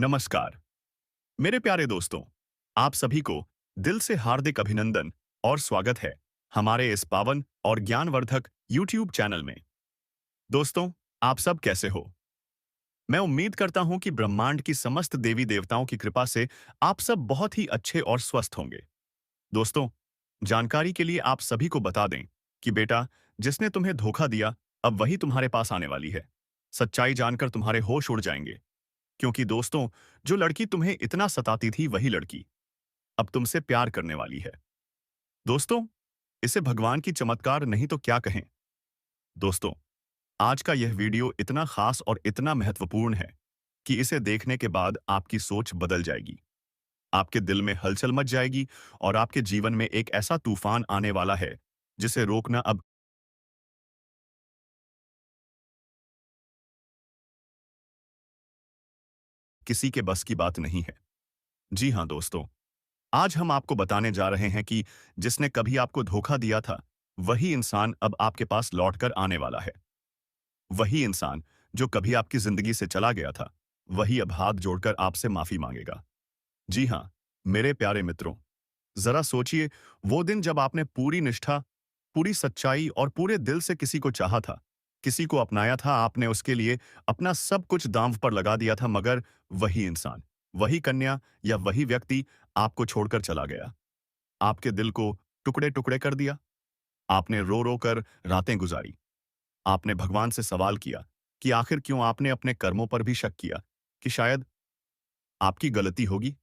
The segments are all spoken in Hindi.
नमस्कार मेरे प्यारे दोस्तों। आप सभी को दिल से हार्दिक अभिनंदन और स्वागत है हमारे इस पावन और ज्ञानवर्धक YouTube चैनल में। दोस्तों, आप सब कैसे हो? मैं उम्मीद करता हूं कि ब्रह्मांड की समस्त देवी देवताओं की कृपा से आप सब बहुत ही अच्छे और स्वस्थ होंगे। दोस्तों, जानकारी के लिए आप सभी को बता दें कि बेटा, जिसने तुम्हें धोखा दिया, अब वही तुम्हारे पास आने वाली है। सच्चाई जानकर तुम्हारे होश उड़ जाएंगे, क्योंकि दोस्तों, जो लड़की तुम्हें इतना सताती थी, वही लड़की अब तुमसे प्यार करने वाली है। दोस्तों, इसे भगवान की चमत्कार नहीं तो क्या कहें। दोस्तों, आज का यह वीडियो इतना खास और इतना महत्वपूर्ण है कि इसे देखने के बाद आपकी सोच बदल जाएगी, आपके दिल में हलचल मच जाएगी और आपके जीवन में एक ऐसा तूफान आने वाला है जिसे रोकना अब किसी के बस की बात नहीं है। जी हाँ दोस्तों, आज हम आपको बताने जा रहे हैं कि जिसने कभी आपको धोखा दिया था, वही इंसान अब आपके पास लौटकर आने वाला है। वही इंसान जो कभी आपकी जिंदगी से चला गया था, वही अब हाथ जोड़कर आपसे माफी मांगेगा। जी हाँ, मेरे प्यारे मित्रों, जरा सोचिए, वो दिन जब आपने पूरी निष्ठा, पूरी सच्चाई और पूरे दिल से किसी को चाहा था, किसी को अपनाया था, आपने उसके लिए अपना सब कुछ दांव पर लगा दिया था, मगर वही इंसान, वही कन्या या वही व्यक्ति आपको छोड़कर चला गया। आपके दिल को टुकड़े टुकड़े कर दिया। आपने रो रो कर रातें गुजारी। आपने भगवान से सवाल किया कि आखिर क्यों, आपने अपने कर्मों पर भी शक किया कि शायद आपकी गलती होगी।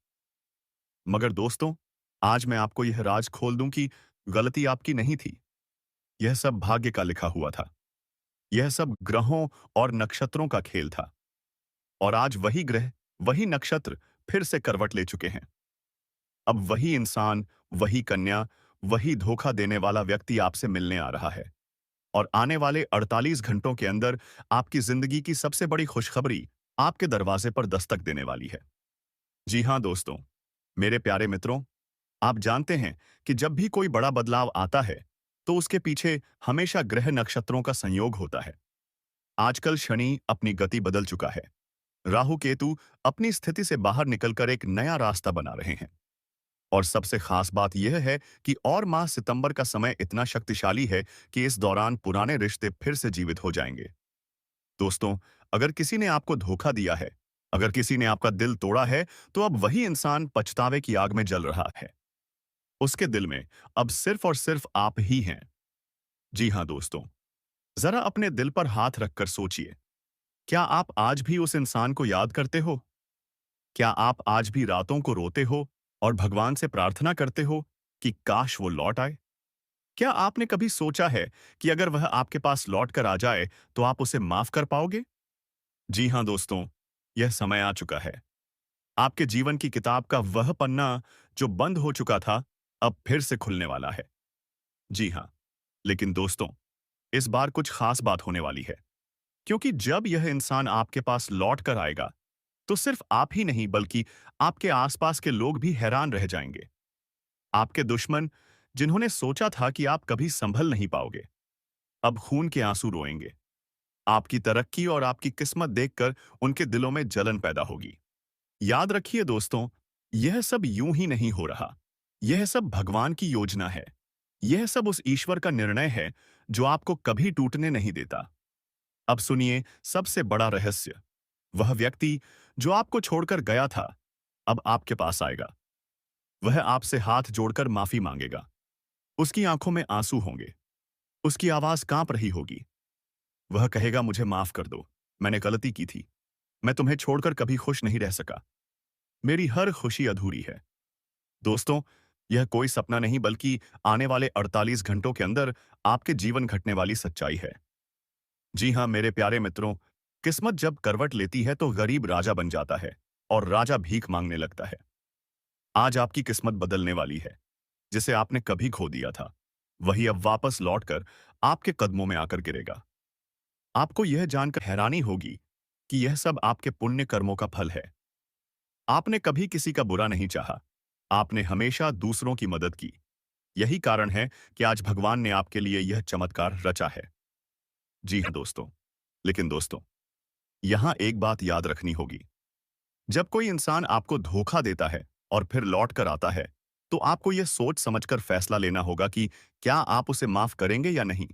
मगर दोस्तों, आज मैं आपको यह राज खोल दूं कि गलती आपकी नहीं थी। यह सब भाग्य का लिखा हुआ था। यह सब ग्रहों और नक्षत्रों का खेल था। और आज वही ग्रह, वही नक्षत्र फिर से करवट ले चुके हैं। अब वही इंसान, वही कन्या, वही धोखा देने वाला व्यक्ति आपसे मिलने आ रहा है। और आने वाले 48 घंटों के अंदर आपकी जिंदगी की सबसे बड़ी खुशखबरी आपके दरवाजे पर दस्तक देने वाली है। जी हाँ दोस्तों, मेरे प्यारे मित्रों, आप जानते हैं कि जब भी कोई बड़ा बदलाव आता है, तो उसके पीछे हमेशा ग्रह नक्षत्रों का संयोग होता है। आजकल शनि अपनी गति बदल चुका है। राहु केतु अपनी स्थिति से बाहर निकलकर एक नया रास्ता बना रहे हैं। और सबसे खास बात यह है कि और माह सितंबर का समय इतना शक्तिशाली है कि इस दौरान पुराने रिश्ते फिर से जीवित हो जाएंगे। दोस्तों, अगर किसी ने आपको धोखा दिया है, अगर किसी ने आपका दिल तोड़ा है, तो अब वही इंसान पछतावे की आग में जल रहा है। उसके दिल में अब सिर्फ और सिर्फ आप ही हैं। जी हाँ दोस्तों, जरा अपने दिल पर हाथ रखकर सोचिए, क्या आप आज भी उस इंसान को याद करते हो? क्या आप आज भी रातों को रोते हो और भगवान से प्रार्थना करते हो कि काश वो लौट आए? क्या आपने कभी सोचा है कि अगर वह आपके पास लौट कर आ जाए, तो आप उसे माफ कर पाओगे? जी हाँ दोस्तों, यह समय आ चुका है। आपके जीवन की किताब का वह पन्ना जो बंद हो चुका था, अब फिर से खुलने वाला है। जी हाँ, लेकिन दोस्तों, इस बार कुछ खास बात होने वाली है, क्योंकि जब यह इंसान आपके पास लौट कर आएगा, तो सिर्फ आप ही नहीं बल्कि आपके आसपास के लोग भी हैरान रह जाएंगे। आपके दुश्मन, जिन्होंने सोचा था कि आप कभी संभल नहीं पाओगे, अब खून के आंसू रोएंगे। आपकी तरक्की और आपकी किस्मत देखकर उनके दिलों में जलन पैदा होगी। याद रखिए दोस्तों, यह सब यूं ही नहीं हो रहा। यह सब भगवान की योजना है। यह सब उस ईश्वर का निर्णय है जो आपको कभी टूटने नहीं देता। अब सुनिए सबसे बड़ा रहस्य। वह व्यक्ति जो आपको छोड़कर गया था, अब आपके पास आएगा। वह आपसे हाथ जोड़कर माफी मांगेगा। उसकी आंखों में आंसू होंगे। उसकी आवाज कांप रही होगी। वह कहेगा, मुझे माफ कर दो, मैंने गलती की थी। मैं तुम्हें छोड़कर कभी खुश नहीं रह सका। मेरी हर खुशी अधूरी है। दोस्तों, यह कोई सपना नहीं बल्कि आने वाले 48 घंटों के अंदर आपके जीवन घटने वाली सच्चाई है। जी हाँ मेरे प्यारे मित्रों, किस्मत जब करवट लेती है तो गरीब राजा बन जाता है और राजा भीख मांगने लगता है। आज आपकी किस्मत बदलने वाली है। जिसे आपने कभी खो दिया था, वही अब वापस लौटकर आपके कदमों में आकर गिरेगा। आपको यह जानकर हैरानी होगी कि यह सब आपके पुण्य कर्मों का फल है। आपने कभी किसी का बुरा नहीं चाहा। आपने हमेशा दूसरों की मदद की। यही कारण है कि आज भगवान ने आपके लिए यह चमत्कार रचा है। जी हाँ दोस्तों, लेकिन दोस्तों, यहां एक बात याद रखनी होगी। जब कोई इंसान आपको धोखा देता है और फिर लौट कर आता है, तो आपको यह सोच समझकर फैसला लेना होगा कि क्या आप उसे माफ करेंगे या नहीं।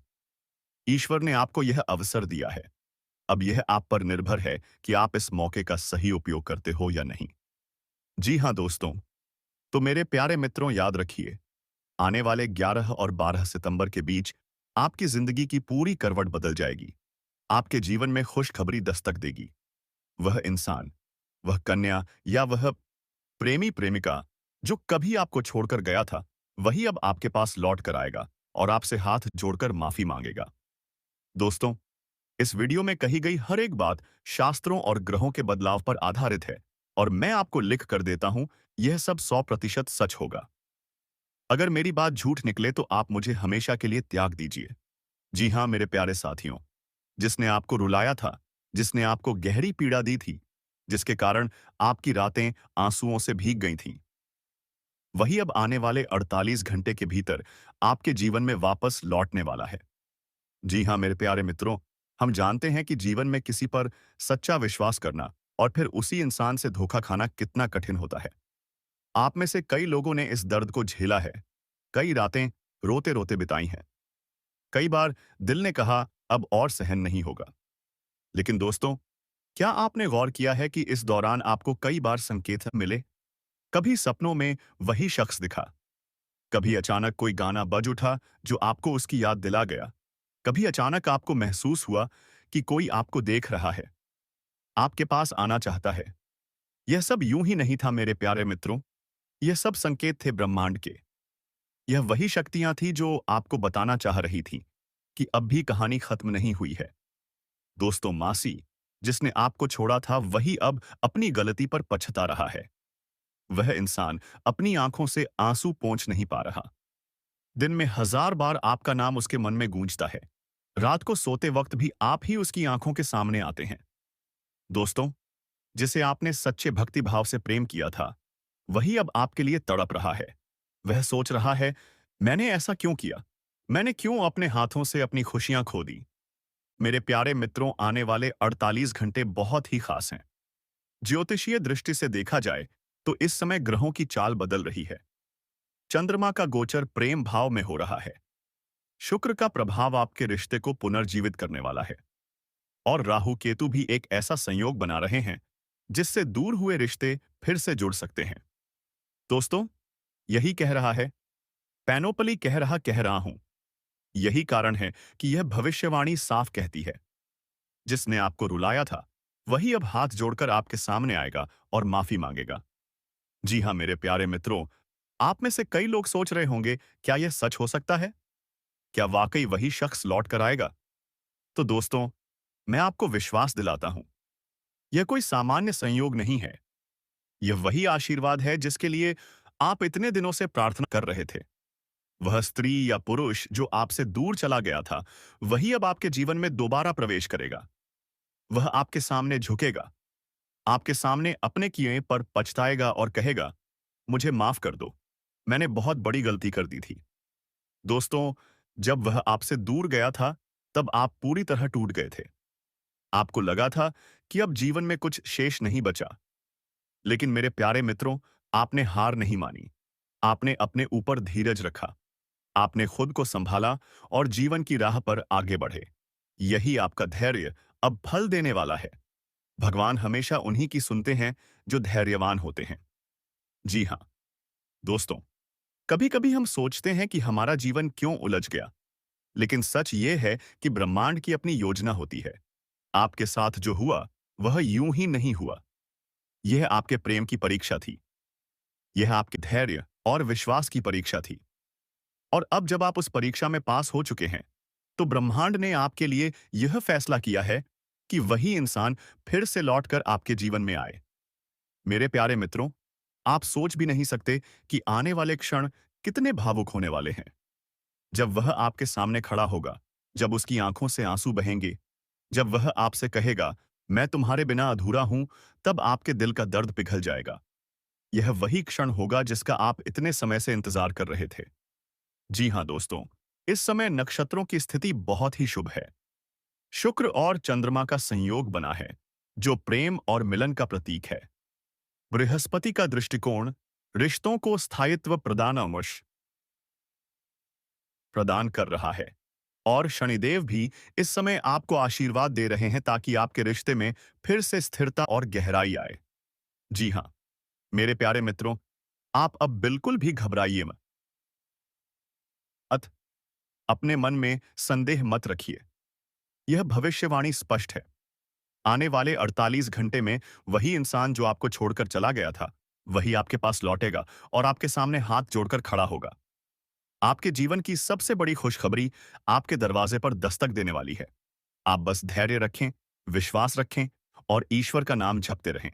ईश्वर ने आपको यह अवसर दिया है। अब यह आप पर निर्भर है कि आप इस मौके का सही उपयोग करते हो या नहीं। जी हाँ दोस्तों, तो मेरे प्यारे मित्रों, याद रखिए, आने वाले 11 और 12 सितंबर के बीच आपकी जिंदगी की पूरी करवट बदल जाएगी। आपके जीवन में खुशखबरी दस्तक देगी। वह इंसान, वह कन्या या वह प्रेमी प्रेमिका जो कभी आपको छोड़कर गया था, वही अब आपके पास लौट कर आएगा और आपसे हाथ जोड़कर माफी मांगेगा। दोस्तों, इस वीडियो में कही गई हर एक बात शास्त्रों और ग्रहों के बदलाव पर आधारित है और मैं आपको लिख कर देता हूं, यह सब 100% सच होगा। अगर मेरी बात झूठ निकले तो आप मुझे हमेशा के लिए त्याग दीजिए। जी हाँ मेरे प्यारे साथियों, जिसने आपको रुलाया था, जिसने आपको गहरी पीड़ा दी थी, जिसके कारण आपकी रातें आंसुओं से भीग गई थीं, वही अब आने वाले 48 घंटे के भीतर आपके जीवन में वापस लौटने वाला है। जी हाँ मेरे प्यारे मित्रों, हम जानते हैं कि जीवन में किसी पर सच्चा विश्वास करना और फिर उसी इंसान से धोखा खाना कितना कठिन होता है। आप में से कई लोगों ने इस दर्द को झेला है, कई रातें रोते रोते बिताई हैं, कई बार दिल ने कहा अब और सहन नहीं होगा। लेकिन दोस्तों, क्या आपने गौर किया है कि इस दौरान आपको कई बार संकेत मिले? कभी सपनों में वही शख्स दिखा, कभी अचानक कोई गाना बज उठा जो आपको उसकी याद दिला गया, कभी अचानक आपको महसूस हुआ कि कोई आपको देख रहा है, आपके पास आना चाहता है। यह सब यूं ही नहीं था मेरे प्यारे मित्रों, यह सब संकेत थे ब्रह्मांड के। यह वही शक्तियां थी जो आपको बताना चाह रही थी कि अब भी कहानी खत्म नहीं हुई है। दोस्तों, मासी, जिसने आपको छोड़ा था, वही अब अपनी गलती पर पछता रहा है। वह इंसान अपनी आंखों से आंसू पोंछ नहीं पा रहा। दिन में 1000 बार आपका नाम उसके मन में गूंजता है। रात को सोते वक्त भी आप ही उसकी आंखों के सामने आते हैं। दोस्तों, जिसे आपने सच्चे भक्ति भाव से प्रेम किया था, वही अब आपके लिए तड़प रहा है। वह सोच रहा है, मैंने ऐसा क्यों किया? मैंने क्यों अपने हाथों से अपनी खुशियां खो दी? मेरे प्यारे मित्रों, आने वाले 48 घंटे बहुत ही खास हैं। ज्योतिषीय दृष्टि से देखा जाए तो इस समय ग्रहों की चाल बदल रही है। चंद्रमा का गोचर प्रेम भाव में हो रहा है। शुक्र का प्रभाव आपके रिश्ते को पुनर्जीवित करने वाला है। और राहु केतु भी एक ऐसा संयोग बना रहे हैं जिससे दूर हुए रिश्ते फिर से जुड़ सकते हैं। दोस्तों, यही कह रहा है, पैनोपली कह रहा हूं। यही कारण है कि यह भविष्यवाणी साफ कहती है, जिसने आपको रुलाया था, वही अब हाथ जोड़कर आपके सामने आएगा और माफी मांगेगा। जी हाँ मेरे प्यारे मित्रों, आप में से कई लोग सोच रहे होंगे, क्या यह सच हो सकता है? क्या वाकई वही शख्स लौट कर आएगा? तो दोस्तों, मैं आपको विश्वास दिलाता हूं, यह कोई सामान्य संयोग नहीं है। यह वही आशीर्वाद है जिसके लिए आप इतने दिनों से प्रार्थना कर रहे थे। वह स्त्री या पुरुष जो आपसे दूर चला गया था, वही अब आपके जीवन में दोबारा प्रवेश करेगा। वह आपके सामने झुकेगा, आपके सामने अपने किए पर पछताएगा और कहेगा, मुझे माफ कर दो, मैंने बहुत बड़ी गलती कर दी थी। दोस्तों, जब वह आपसे दूर गया था, तब आप पूरी तरह टूट गए थे। आपको लगा था कि अब जीवन में कुछ शेष नहीं बचा। लेकिन मेरे प्यारे मित्रों, आपने हार नहीं मानी। आपने अपने ऊपर धीरज रखा। आपने खुद को संभाला और जीवन की राह पर आगे बढ़े। यही आपका धैर्य अब फल देने वाला है। भगवान हमेशा उन्हीं की सुनते हैं जो धैर्यवान होते हैं। जी हाँ दोस्तों, कभी कभी हम सोचते हैं कि हमारा जीवन क्यों उलझ गया, लेकिन सच ये है कि ब्रह्मांड की अपनी योजना होती है। आपके साथ जो हुआ, वह यूं ही नहीं हुआ। यह आपके प्रेम की परीक्षा थी। यह आपके धैर्य और विश्वास की परीक्षा थी। और अब जब आप उस परीक्षा में पास हो चुके हैं, तो ब्रह्मांड ने आपके लिए यह फैसला किया है कि वही इंसान फिर से लौटकर आपके जीवन में आए। मेरे प्यारे मित्रों, आप सोच भी नहीं सकते कि आने वाले क्षण कितने भावुक होने वाले हैं। जब वह आपके सामने खड़ा होगा, जब उसकी आंखों से आंसू बहेंगे, जब वह आपसे कहेगा, मैं तुम्हारे बिना अधूरा हूं, तब आपके दिल का दर्द पिघल जाएगा। यह वही क्षण होगा जिसका आप इतने समय से इंतजार कर रहे थे। जी हाँ दोस्तों, इस समय नक्षत्रों की स्थिति बहुत ही शुभ है। शुक्र और चंद्रमा का संयोग बना है, जो प्रेम और मिलन का प्रतीक है। बृहस्पति का दृष्टिकोण रिश्तों को स्थायित्व प्रदान कर रहा है। और शनिदेव भी इस समय आपको आशीर्वाद दे रहे हैं ताकि आपके रिश्ते में फिर से स्थिरता और गहराई आए। जी हाँ, मेरे प्यारे मित्रों, आप अब बिल्कुल भी घबराइए मत। अपने मन में संदेह मत रखिए। यह भविष्यवाणी स्पष्ट है। आने वाले 48 घंटे में वही इंसान जो आपको छोड़कर चला गया था, वही आपके पास लौटेगा और आपके सामने हाथ जोड़कर खड़ा होगा। आपके जीवन की सबसे बड़ी खुशखबरी आपके दरवाजे पर दस्तक देने वाली है। आप बस धैर्य रखें, विश्वास रखें और ईश्वर का नाम जपते रहें।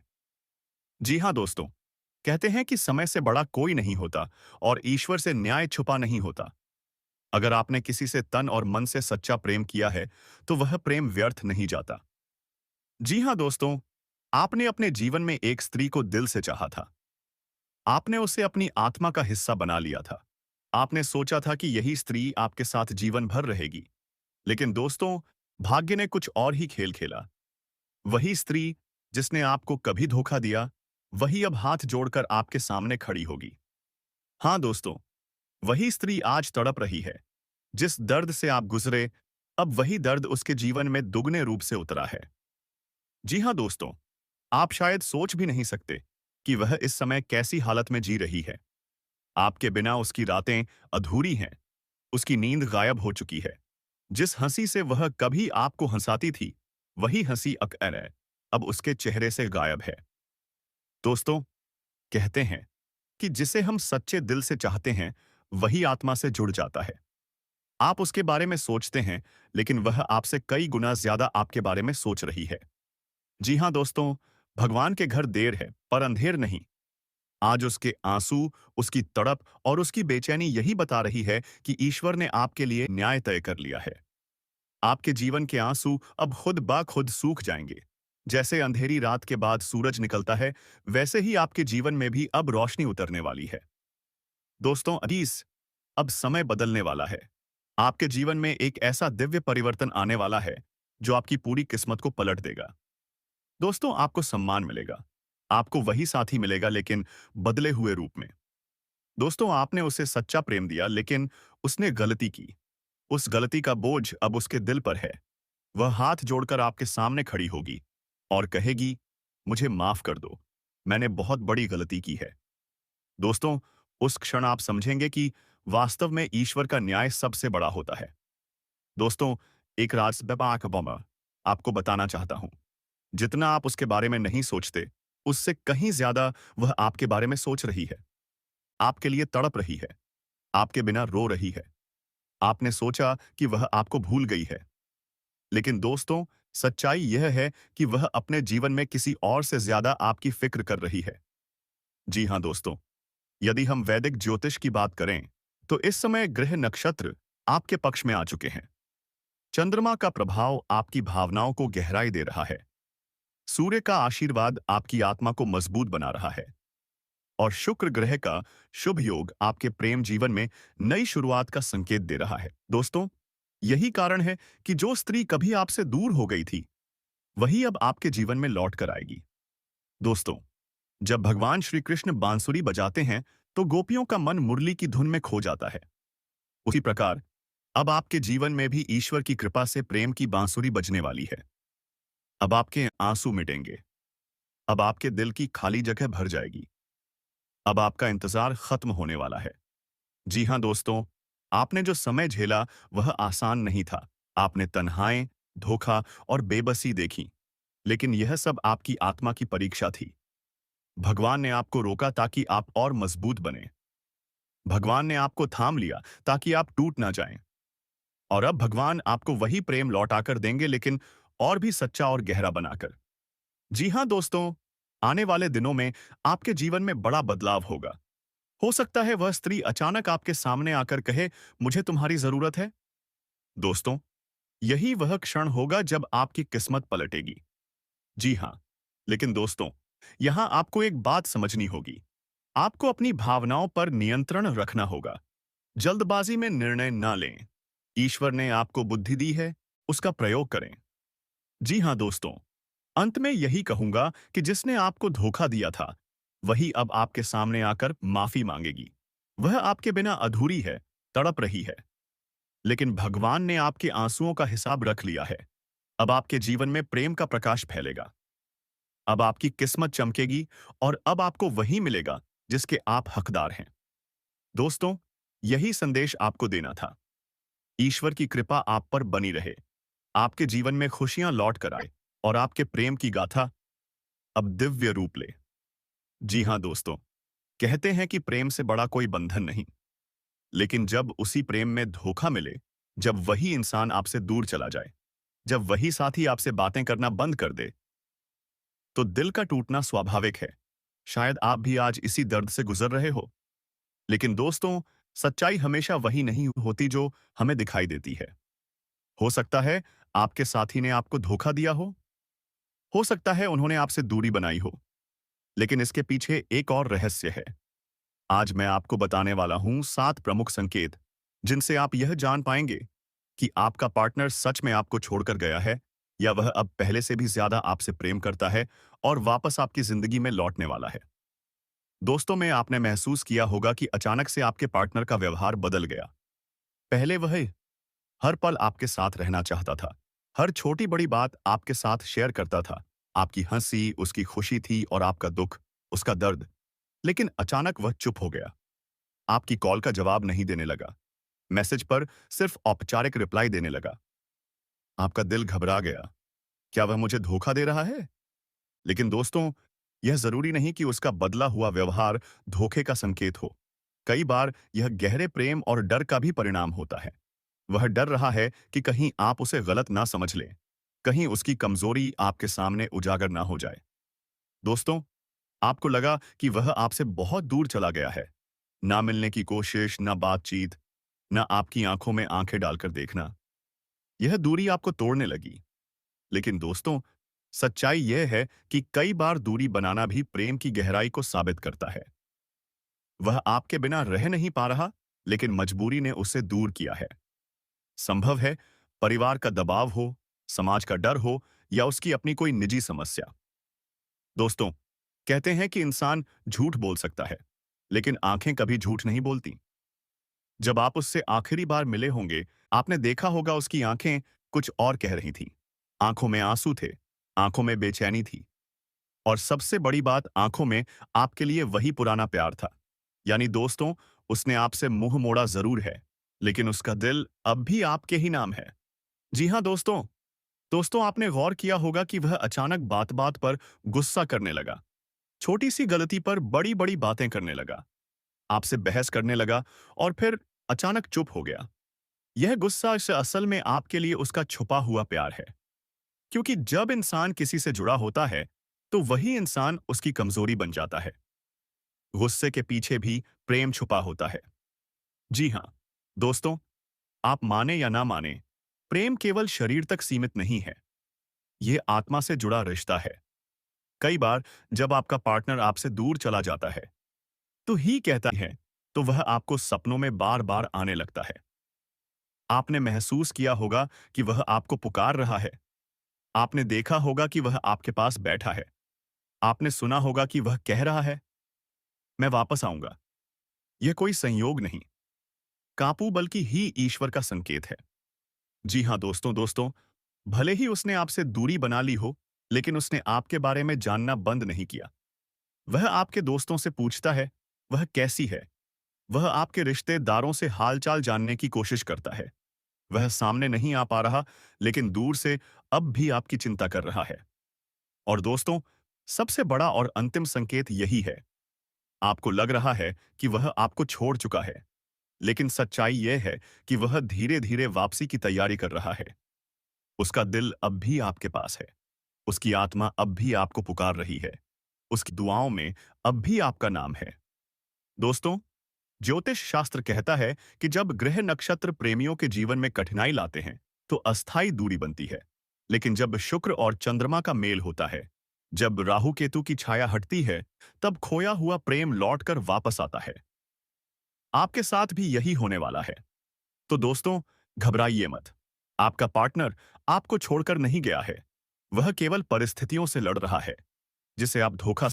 जी हाँ दोस्तों, कहते हैं कि समय से बड़ा कोई नहीं होता और ईश्वर से न्याय छुपा नहीं होता। अगर आपने किसी से तन और मन से सच्चा प्रेम किया है, तो वह प्रेम व्यर्थ नहीं जाता। जी हाँ दोस्तों, आपने अपने जीवन में एक स्त्री को दिल से चाहा था। आपने उसे अपनी आत्मा का हिस्सा बना लिया था। आपने सोचा था कि यही स्त्री आपके साथ जीवन भर रहेगी। लेकिन दोस्तों, भाग्य ने कुछ और ही खेल खेला। वही स्त्री जिसने आपको कभी धोखा दिया, वही अब हाथ जोड़कर आपके सामने खड़ी होगी। हाँ दोस्तों, वही स्त्री आज तड़प रही है। जिस दर्द से आप गुजरे, अब वही दर्द उसके जीवन में दुगने रूप से उतरा है। जी हाँ दोस्तों, आप शायद सोच भी नहीं सकते कि वह इस समय कैसी हालत में जी रही है। आपके बिना उसकी रातें अधूरी हैं, उसकी नींद गायब हो चुकी है। जिस हंसी से वह कभी आपको हंसाती थी, वही हंसी अब उसके चेहरे से गायब है। दोस्तों, कहते हैं कि जिसे हम सच्चे दिल से चाहते हैं, वही आत्मा से जुड़ जाता है। आप उसके बारे में सोचते हैं, लेकिन वह आपसे कई गुना ज्यादा आपके बारे में सोच रही है। जी हाँ दोस्तों, भगवान के घर देर है, पर अंधेर नहीं। आज उसके आंसू, उसकी तड़प और उसकी बेचैनी यही बता रही है कि ईश्वर ने आपके लिए न्याय तय कर लिया है। आपके जीवन के आंसू अब खुद ब खुद सूख जाएंगे। जैसे अंधेरी रात के बाद सूरज निकलता है, वैसे ही आपके जीवन में भी अब रोशनी उतरने वाली है। दोस्तों, अब समय बदलने वाला है। आपके जीवन में एक ऐसा दिव्य परिवर्तन आने वाला है, जो आपकी पूरी किस्मत को पलट देगा। दोस्तों, आपको सम्मान मिलेगा। आपको वही साथी मिलेगा, लेकिन बदले हुए रूप में। दोस्तों, आपने उसे सच्चा प्रेम दिया, लेकिन उसने गलती की। उस गलती का बोझ अब उसके दिल पर है। वह हाथ जोड़कर आपके सामने खड़ी होगी और कहेगी, मुझे माफ कर दो, मैंने बहुत बड़ी गलती की है। दोस्तों, उस क्षण आप समझेंगे कि वास्तव में ईश्वर का न्याय सबसे बड़ा होता है। दोस्तों, एक राज बॉम्बर आपको बताना चाहता हूं। जितना आप उसके बारे में नहीं सोचते, उससे कहीं ज्यादा वह आपके बारे में सोच रही है। आपके लिए तड़प रही है, आपके बिना रो रही है। आपने सोचा कि वह आपको भूल गई है, लेकिन दोस्तों, सच्चाई यह है कि वह अपने जीवन में किसी और से ज्यादा आपकी फिक्र कर रही है। जी हाँ दोस्तों, यदि हम वैदिक ज्योतिष की बात करें, तो इस समय ग्रह नक्षत्र आपके पक्ष में आ चुके हैं। चंद्रमा का प्रभाव आपकी भावनाओं को गहराई दे रहा है। सूर्य का आशीर्वाद आपकी आत्मा को मजबूत बना रहा है। और शुक्र ग्रह का शुभ योग आपके प्रेम जीवन में नई शुरुआत का संकेत दे रहा है। दोस्तों, यही कारण है कि जो स्त्री कभी आपसे दूर हो गई थी, वही अब आपके जीवन में लौट कर आएगी। दोस्तों, जब भगवान श्री कृष्ण बांसुरी बजाते हैं, तो गोपियों का मन मुरली की धुन में खो जाता है। उसी प्रकार अब आपके जीवन में भी ईश्वर की कृपा से प्रेम की बांसुरी बजने वाली है। अब आपके आंसू मिटेंगे। अब आपके दिल की खाली जगह भर जाएगी। अब आपका इंतजार खत्म होने वाला है। जी हाँ दोस्तों, आपने जो समय झेला, वह आसान नहीं था। आपने तन्हाएं, धोखा और बेबसी देखी, लेकिन यह सब आपकी आत्मा की परीक्षा थी। भगवान ने आपको रोका ताकि आप और मजबूत बने। भगवान ने आपको थाम लिया ताकि आप टूट ना जाएं। और अब भगवान आपको वही प्रेम लौटाकर देंगे, लेकिन और भी सच्चा और गहरा बनाकर। जी हाँ दोस्तों, आने वाले दिनों में आपके जीवन में बड़ा बदलाव होगा। हो सकता है वह स्त्री अचानक आपके सामने आकर कहे, मुझे तुम्हारी जरूरत है। दोस्तों, यही वह क्षण होगा जब आपकी किस्मत पलटेगी। जी हाँ, लेकिन दोस्तों, यहां आपको एक बात समझनी होगी। आपको अपनी भावनाओं पर नियंत्रण रखना होगा। जल्दबाजी में निर्णय ना लें। ईश्वर ने आपको बुद्धि दी है, उसका प्रयोग करें। जी हाँ दोस्तों, अंत में यही कहूंगा कि जिसने आपको धोखा दिया था, वही अब आपके सामने आकर माफी मांगेगी। वह आपके बिना अधूरी है, तड़प रही है। लेकिन भगवान ने आपके आंसुओं का हिसाब रख लिया है। अब आपके जीवन में प्रेम का प्रकाश फैलेगा। अब आपकी किस्मत चमकेगी और अब आपको वही मिलेगा जिसके आप हकदार हैं। दोस्तों, यही संदेश आपको देना था। ईश्वर की कृपा आप पर बनी रहे, आपके जीवन में खुशियां लौट कर आए और आपके प्रेम की गाथा अब दिव्य रूप ले। जी हां दोस्तों, कहते हैं कि प्रेम से बड़ा कोई बंधन नहीं, लेकिन जब उसी प्रेम में धोखा मिले, जब वही इंसान आपसे दूर चला जाए, जब वही साथी आपसे बातें करना बंद कर दे, तो दिल का टूटना स्वाभाविक है। शायद आप भी आज इसी दर्द से गुजर रहे हो। लेकिन दोस्तों, सच्चाई हमेशा वही नहीं होती जो हमें दिखाई देती है। हो सकता है आपके साथी ने आपको धोखा दिया हो सकता है उन्होंने आपसे दूरी बनाई हो, लेकिन इसके पीछे एक और रहस्य है। आज मैं आपको बताने वाला हूं 7 प्रमुख संकेत, जिनसे आप यह जान पाएंगे कि आपका पार्टनर सच में आपको छोड़कर गया है या वह अब पहले से भी ज्यादा आपसे प्रेम करता है और वापस आपकी जिंदगी में लौटने वाला है। दोस्तों में आपने महसूस किया होगा कि अचानक से आपके पार्टनर का व्यवहार बदल गया। पहले वह हर पल आपके साथ रहना चाहता था। हर छोटी बड़ी बात आपके साथ शेयर करता था। आपकी हंसी उसकी खुशी थी और आपका दुख उसका दर्द। लेकिन अचानक वह चुप हो गया। आपकी कॉल का जवाब नहीं देने लगा। मैसेज पर सिर्फ औपचारिक रिप्लाई देने लगा। आपका दिल घबरा गया। क्या वह मुझे धोखा दे रहा है? लेकिन दोस्तों, यह जरूरी नहीं कि उसका बदला हुआ व्यवहार धोखे का संकेत हो। कई बार यह गहरे प्रेम और डर का भी परिणाम होता है। वह डर रहा है कि कहीं आप उसे गलत ना समझ लें, कहीं उसकी कमजोरी आपके सामने उजागर ना हो जाए। दोस्तों, आपको लगा कि वह आपसे बहुत दूर चला गया है। ना मिलने की कोशिश, ना बातचीत, ना आपकी आंखों में आंखें डालकर देखना। यह दूरी आपको तोड़ने लगी। लेकिन दोस्तों, सच्चाई यह है कि कई बार दूरी बनाना भी प्रेम की गहराई को साबित करता है। वह आपके बिना रह नहीं पा रहा, लेकिन मजबूरी ने उसे दूर किया है। संभव है परिवार का दबाव हो, समाज का डर हो या उसकी अपनी कोई निजी समस्या। दोस्तों, कहते हैं कि इंसान झूठ बोल सकता है, लेकिन आंखें कभी झूठ नहीं बोलती। जब आप उससे आखिरी बार मिले होंगे, आपने देखा होगा उसकी आंखें कुछ और कह रही थीं। आंखों में आंसू थे, आंखों में बेचैनी थी और सबसे बड़ी बात, आंखों में आपके लिए वही पुराना प्यार था। यानी दोस्तों, उसने आपसे मुंह मोड़ा जरूर है, लेकिन उसका दिल अब भी आपके ही नाम है। जी हाँ दोस्तों, आपने गौर किया होगा कि वह अचानक बात बात पर गुस्सा करने लगा। छोटी सी गलती पर बड़ी बड़ी बातें करने लगा, आपसे बहस करने लगा और फिर अचानक चुप हो गया। यह गुस्सा इस असल में आपके लिए उसका छुपा हुआ प्यार है। क्योंकि जब इंसान किसी से जुड़ा होता है, तो वही इंसान उसकी कमजोरी बन जाता है। गुस्से के पीछे भी प्रेम छुपा होता है। जी हाँ दोस्तों, आप माने या ना माने, प्रेम केवल शरीर तक सीमित नहीं है। यह आत्मा से जुड़ा रिश्ता है। कई बार जब आपका पार्टनर आपसे दूर चला जाता है, तो ही कहता है, तो वह आपको सपनों में बार बार आने लगता है। आपने महसूस किया होगा कि वह आपको पुकार रहा है। आपने देखा होगा कि वह आपके पास बैठा है। आपने सुना होगा कि वह कह रहा है, मैं वापस आऊंगा। यह कोई संयोग नहीं, कापू बल्कि ही ईश्वर का संकेत है। जी हाँ दोस्तों, भले ही उसने आपसे दूरी बना ली हो, लेकिन उसने आपके बारे में जानना बंद नहीं किया। वह आपके दोस्तों से पूछता है, वह कैसी है। वह आपके रिश्तेदारों से हालचाल जानने की कोशिश करता है। वह सामने नहीं आ पा रहा, लेकिन दूर से अब भी आपकी चिंता कर रहा है। और दोस्तों, सबसे बड़ा और अंतिम संकेत यही है। आपको लग रहा है कि वह आपको छोड़ चुका है, लेकिन सच्चाई यह है कि वह धीरे धीरे वापसी की तैयारी कर रहा है। उसका दिल अब भी आपके पास है। उसकी आत्मा अब भी आपको पुकार रही है। उसकी दुआओं में अब भी आपका नाम है। दोस्तों, ज्योतिष शास्त्र कहता है कि जब ग्रह नक्षत्र प्रेमियों के जीवन में कठिनाई लाते हैं, तो अस्थायी दूरी बनती है। लेकिन जब शुक्र और चंद्रमा का मेल होता है, जब राहु केतु की छाया हटती है, तब खोया हुआ प्रेम लौटकर वापस आता है। आपके साथ भी यही होने वाला है। तो दोस्तों, घबराइए मत। आपका पार्टनर आपको छोड़कर नहीं गया है। वह केवल परिस्थितियों से लड़ रहा है, जिसे आप धोखा